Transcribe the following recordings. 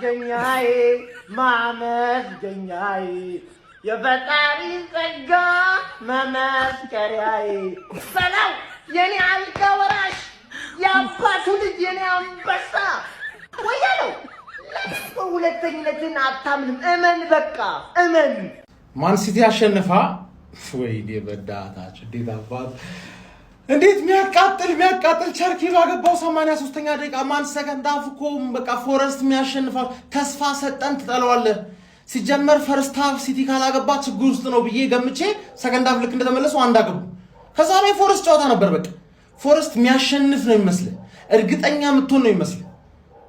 ማመስገኛዬ ማመስገኛዬ የፈጣሪ ጸጋ መመስከሪያዬ ሰላም የኔ አልጋ ወራሽ የአባቱ ልጅ የኔ አንበሳ ወያለው ሁለተኝነትን አታምንም እመን በቃ እመን ማን ሲቲ አሸነፋ ወይኔ በዳታች እንዴት አባት እንዴት የሚያቃጥል ቸርኪ ባገባው 83ኛ ደቂቃ ማን ሰከንድ አፍኮ በቃ ፎረስት የሚያሸንፋው ተስፋ ሰጠን ትጠለዋለህ ሲጀመር ፈርስት ሃፍ ሲቲ ካላገባ ችግር ውስጥ ነው ብዬ ገምቼ ሰከንድ ሃፍ ልክ እንደተመለሱ አንድ አገቡ ከዛ ላይ ፎረስት ጨዋታ ነበር በቃ ፎረስት የሚያሸንፍ ነው ይመስል እርግጠኛ ምትሆን ነው ይመስል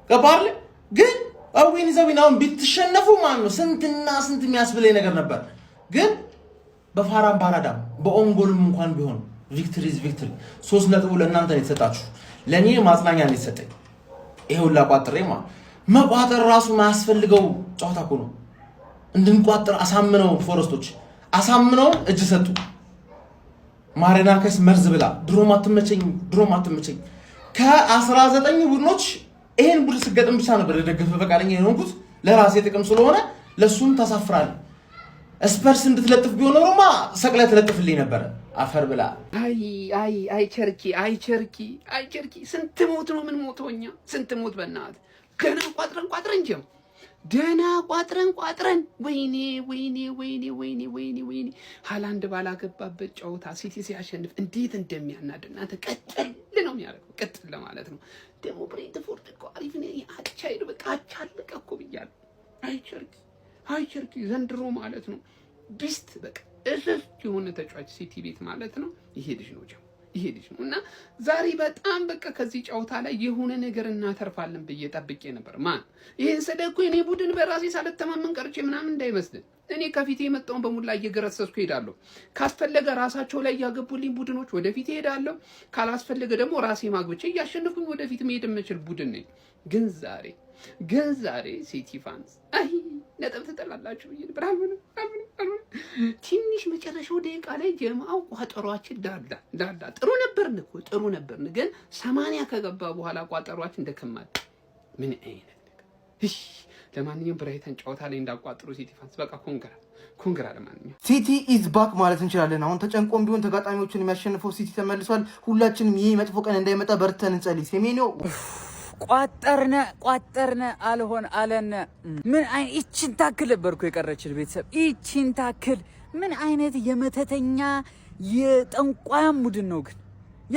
ገባለ ግን አዊን ዘዊናውን ቢትሸነፉ ማን ነው ስንትና ስንት የሚያስብለኝ ነገር ነበር ግን በፋራም ባራዳም በኦንጎልም እንኳን ቢሆን ቪክቶሪ 3 ነጥብ ለእናንተ ነው የተሰጣችሁ ለኔ ማጽናኛ ነው የተሰጠኝ ይሄው ላቋጥሬ መቋጠር ራሱ ማያስፈልገው ጨዋታ እኮ ነው እንድንቋጥር አሳምነው ፎረስቶች አሳምነው እጅ ሰጡ ማሬናከስ መርዝ ብላ ድሮም አትመቸኝ ከ19 ቡድኖች ይሄን ቡድን ስገጥም ብቻ ነበር ለደገፈ ፈቃደኛ የሆንኩት ለራሴ ጥቅም ስለሆነ ለሱም ተሳፍራል ስፐርስ እንድትለጥፍ ቢሆን ኖሮማ ሰቅለ ተለጥፍልኝ ነበር አፈር ብላ አይ ቸርኪ ስንት ሞት ነው ምን ሞቶኛ ስንት ሞት በእናት ደና ቋጥረን ወይኔ ሃላንድ ባላገባበት ጨዋታ ሲቲ ሲያሸንፍ እንዴት እንደሚያናድ እናንተ ቀጥል ነው የሚያደርገው ቀጥል ለማለት ነው ደግሞ ብሬንትፎርድ እኮ አሪፍ ነው አቻይዱ በቃ አቻለቀ እኮ ብያለሁ አይ ቸርኪ ዘንድሮ ማለት ነው ቢስት በቃ እዚህ የሆነ ተጫዋች ሲቲ ቤት ማለት ነው ይሄ ልጅ ነው እና ዛሬ በጣም በቃ ከዚህ ጨዋታ ላይ የሆነ ነገር እናተርፋለን ብዬ ጠብቄ ነበር ማን ይሄን ሰደኩ እኔ ቡድን በራሴ ሳልተማመን ቀርጬ ምናምን እንዳይመስል እኔ ከፊቴ የመጣውን በሙላ እየገረሰስኩ ሄዳለሁ ካስፈለገ ራሳቸው ላይ ያገቡልኝ ቡድኖች ወደፊት ሄዳለሁ ካላስፈለገ ደግሞ ራሴ ማግበቼ ያሸነፉኝ ወደፊት መሄድ የምችል ቡድን ነኝ ግን ዛሬ ሲቲ ፋንስ አይ ነጥብ ተጠላላችሁ ይብራል ትንሽ መጨረሻው ደቂቃ ላይ ጀማው ቋጠሯችን ዳላ ጥሩ ነበርን ግን 80 ከገባ በኋላ ቋጠሯችን ደከማል ምን አይነት እሺ ለማንኛውም ብራይተን ጨዋታ ላይ እንዳቋጥሩ ሲቲ ፋንስ በቃ ኮንግራ ለማንኛውም ሲቲ ኢዝ ባክ ማለት እንችላለን አሁን ተጨንቆም ቢሆን ተጋጣሚዎችን የሚያሸንፈው ሲቲ ተመልሷል ሁላችንም ይሄ መጥፎ ቀን እንዳይመጣ በርተን እንጸልይ ሴሜኒዮ ቋጠርነ አልሆን አለነ ምን አይነት እቺን ታክል ነበርኩ የቀረችል ቤተሰብ እቺን ታክል ምን አይነት የመተተኛ የጠንቋያም ቡድን ነው ግን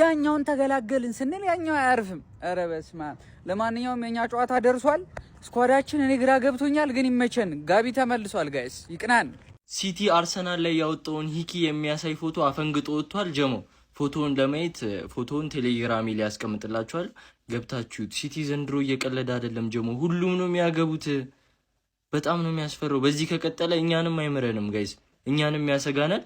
ያኛውን ተገላገልን ስንል ያኛው አያርፍም ኧረ በስመ አብ ለማንኛውም የኛ ጨዋታ ደርሷል ስኳዳችን እኔ ግራ ገብቶኛል ግን ይመቸን ጋቢ ተመልሷል ጋይስ ይቅናን ሲቲ አርሰናል ላይ ያወጣውን ሂኪ የሚያሳይ ፎቶ አፈንግጦ ወጥቷል ጀሞ ፎቶውን ለማየት ፎቶውን ቴሌግራም ላይ ያስቀምጥላችኋል ገብታችሁት ሲቲ ዘንድሮ እየቀለደ አይደለም ጀሞ ሁሉም ነው የሚያገቡት በጣም ነው የሚያስፈራው በዚህ ከቀጠለ እኛንም አይመረንም ጋይስ እኛንም ያሰጋናል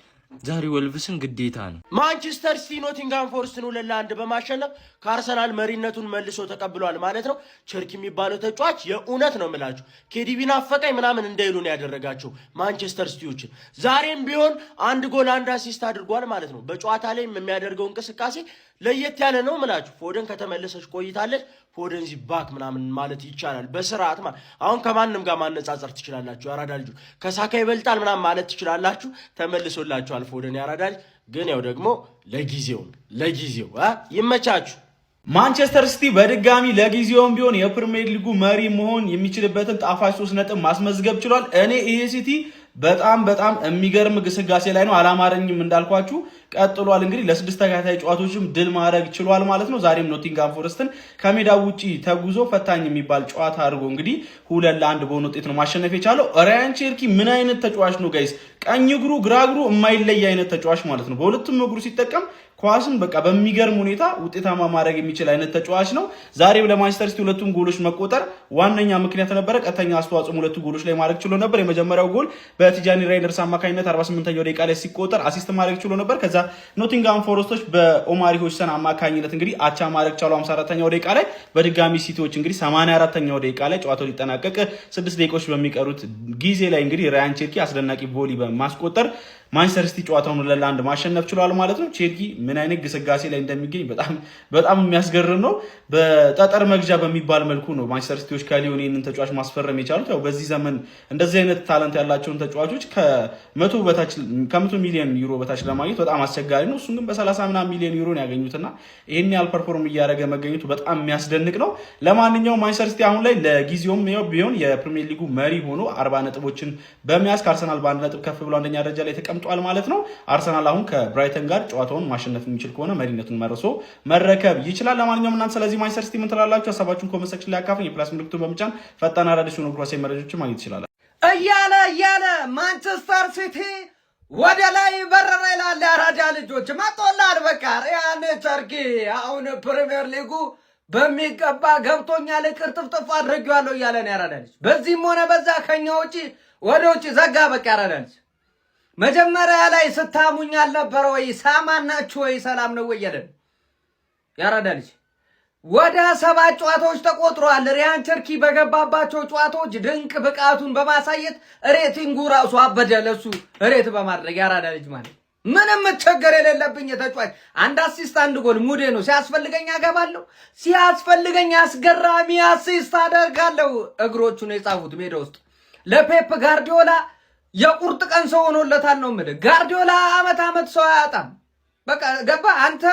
ዛሬ ወልቭስን ግዴታ ነው ማንቸስተር ሲቲ ኖቲንጋም ፎረስትን 2-1 በማሸነፍ ከአርሰናል መሪነቱን መልሶ ተቀብሏል ማለት ነው ቸርኪ የሚባለው ተጫዋች የኡነት ነው የምላችሁ ኬዲቪን አፈቀኝ ምናምን እንዳይሉን ያደረጋቸው ማንቸስተር ሲቲዎችን ዛሬም ቢሆን 1 ጎል 1 አሲስት አድርጓል ማለት ነው በጨዋታ ላይ የሚያደርገው እንቅስቃሴ ለየት ያለ ነው ምላችሁ ፎደን ከተመለሰች ቆይታለች ፎደን ዚባክ ምናምን ማለት ይቻላል በስርዓት ማለት አሁን ከማንንም ጋር ማነጻጸር ትችላላችሁ ያራዳ ልጅ ከሳካ ይበልጣል ምናምን ማለት ትችላላችሁ ተመልሶላችኋል ፎደን ያራዳ ልጅ ግን ያው ደግሞ ለጊዜው ይመቻችሁ ማንቸስተር ሲቲ በድጋሚ ለጊዜውም ቢሆን የፕሪሚየር ሊጉ መሪ መሆን የሚችልበትን ጣፋጭ 3 ነጥብ ማስመዝገብ ችሏል እኔ ይሄ ሲቲ በጣም የሚገርም ግስጋሴ ላይ ነው አላማረኝም እንዳልኳችሁ ቀጥሏል እንግዲህ ለ6 ተከታታይ ጨዋታዎችም ድል ማድረግ ችሏል ማለት ነው ዛሬም ኖቲንጋም ፎረስትን ከሜዳው ውጪ ተጉዞ ፈታኝ የሚባል ጨዋታ አድርጎ እንግዲህ 2-1 በሆነ ውጤት ነው ማሸነፍ የቻለው ራያን ቸርኪ ምን አይነት ተጫዋች ነው ጋይስ ቀኝ እግሩ ግራ እግሩ የማይለይ አይነት ተጫዋች ማለት ነው በሁለቱም እግሩ ሲጠቀም ኳስን በቃ በሚገርም ሁኔታ ውጤታማ ማድረግ የሚችል አይነት ተጫዋች ነው ዛሬም ለማንቸስተር ሲቲ ሁለቱም ጎሎች መቆጠር ዋነኛ ምክንያት ነበረ ቀጥተኛ አስተዋጽኦ ሁለቱ ጎሎች ላይ ማድረግ ችሎ ነበር የመጀመሪያው ጎል በቲጃኒ ራይንደርስ አማካኝነት 48ኛው ደቂቃ ላይ ሲቆጠር አሲስት ማድረግ ችሎ ነበር ከዛ ኖቲንጋም ፎረስቶች በኦማሪ ሆጅሰን አማካኝነት እንግዲህ አቻ ማድረግ ቻሉ 54ኛው ደቂቃ ላይ በድጋሚ ሲቲዎች እንግዲህ 84ኛው ደቂቃ ላይ ጨዋታው ሊጠናቀቅ 6 ደቂቃዎች በሚቀሩት ጊዜ ላይ እንግዲህ ራያን ቸርኪ አስደናቂ ቮሊ በማስቆጠር ማንቸስተር ሲቲ ጨዋታውን 2-1 ማሸነፍ ችሏል ማለት ነው። ቼልሲ ምን አይነት ግስጋሴ ላይ እንደሚገኝ በጣም የሚያስገርም ነው። በጠጠር መግዣ በሚባል መልኩ ነው ማንቸስተር ሲቲዎች ከሊዮን ይህንን ተጫዋች ማስፈረም የቻሉት። ያው በዚህ ዘመን እንደዚህ አይነት ታለንት ያላቸውን ተጫዋቾች ከ100 ሚሊዮን ዩሮ በታች ለማግኘት በጣም አስቸጋሪ ነው። እሱም ግን በ30 ምናምን ሚሊዮን ዩሮ ነው ያገኙትና ይሄን ያህል ፐርፎርም እያደረገ መገኘቱ በጣም የሚያስደንቅ ነው። ለማንኛውም ማንቸስተር ሲቲ አሁን ላይ ለጊዜውም ቢሆን የፕሪሚየር ሊጉ መሪ ሆኖ 40 ነጥቦችን በመያዝ ከአርሰናል በ1 ነጥብ ከፍ ብሎ አንደኛ ደረጃ ላይ ተቀምጧል ማለት ነው። አርሰናል አሁን ከብራይተን ጋር ጨዋታውን ማሸነፍ የሚችል ከሆነ መሪነቱን መርሶ መረከብ ይችላል። ለማንኛውም እናንተ ስለዚህ ማንቸስተር ሲቲ ምን ትላላችሁ? ሀሳባችሁን ኮሜንት ሴክሽን ላይ አካፍሉኝ። የፕላስ ምልክቱን በመጫን ፈጣን አዳዲስ ሆኖ ኳስ መረጃዎችን ማግኘት ይችላል። እያለ ማንቸስተር ሲቲ ወደ ላይ በረረ ይላል። አራዳ ልጆች መጥቶላል። በቃ ሪያን ቸርኪ አሁን ፕሪሚየር ሊጉ በሚገባ ገብቶኛል፣ ቅርጥፍጥፍ አድርጌዋለሁ እያለ ነው ያራዳ ልጅ። በዚህም ሆነ በዛ ከኛ ውጪ ወደ ውጪ ዘጋ። በቃ ያራዳ ልጅ መጀመሪያ ላይ ስታሙኝ አልነበረ ወይ? ሳማናችሁ ወይ? ሰላም ነው ወይ ያለን ያራዳ ልጅ። ወደ 7 ጨዋታዎች ተቆጥሯል። ሪያን ቸርኪ በገባባቸው ጨዋታዎች ድንቅ ብቃቱን በማሳየት ሬቲንጉ ራሱ አበደ። ለሱ ሬት በማድረግ ያራዳ ልጅ ማለት ምንም ችግር የሌለብኝ ተጫዋች፣ 1 አሲስት 1 ጎል ሙዴ ነው። ሲያስፈልገኝ አገባለሁ፣ ሲያስፈልገኝ አስገራሚ አሲስት አደርጋለሁ። እግሮቹን የጻፉት ሜዳ ውስጥ ለፔፕ ጋርዲዮላ የቁርጥ ቀን ሰው ሆኖለታል ነው የምልህ። ጋርዲዮላ አመት ሰው አያጣም። በቃ ገባ አንተ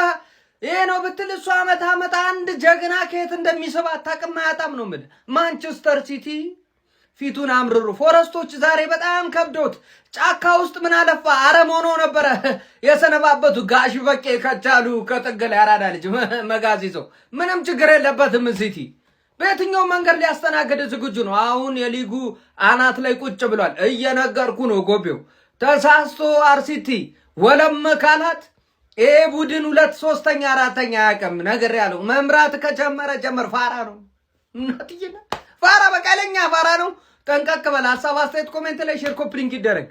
ይሄ ነው ብትል እሱ አመት አንድ ጀግና ከየት እንደሚስብ አታውቅም፣ አያጣም ነው የምልህ። ማንቸስተር ሲቲ ፊቱን አምርሩ። ፎረስቶች ዛሬ በጣም ከብዶት ጫካ ውስጥ ምን አለፋ አረም ሆኖ ነበረ የሰነባበቱ። ጋሽ በቄ ከቻሉ ከጥግ ላይ ያራዳ ልጅ መጋዝ ይዘው ምንም ችግር የለበትም። ሲቲ በየትኛው መንገድ ሊያስተናግድ ዝግጁ ነው። አሁን የሊጉ አናት ላይ ቁጭ ብሏል። እየነገርኩ ነው ጎቤው ተሳስቶ አርሲቲ ወለም ካላት ይሄ ቡድን 2 3ኛ 4ኛ ያቀም ነገር ያለው መምራት ከጀመረ ፋራ ነው። እናትዬ ፋራ በቃለኛ ፋራ ነው። ጠንቀቅ በል። ሀሳብ አስተያየት ኮሜንት ላይ ሼር ኮፕሊንግ ይደረግ።